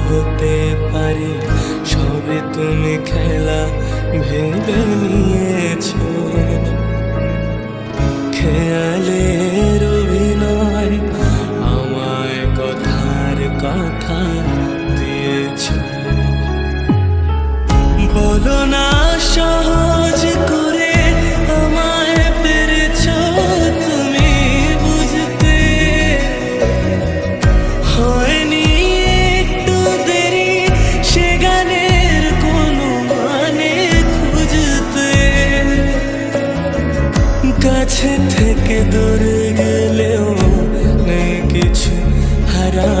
হতে পারি সবে তুমি খেলা ভেবে নিয়েছো। খেয়ালের অভিনয় আমায় কথার কথা দিয়েছো। বলো না সহজ করে আমায় পেরেছো তুমি বুঝতে। হয়নি একটু দেরি সে গানের কোনো মানে খুঁজতে। কাছে থেকে দূরে গেলেও নেই কিছু হারা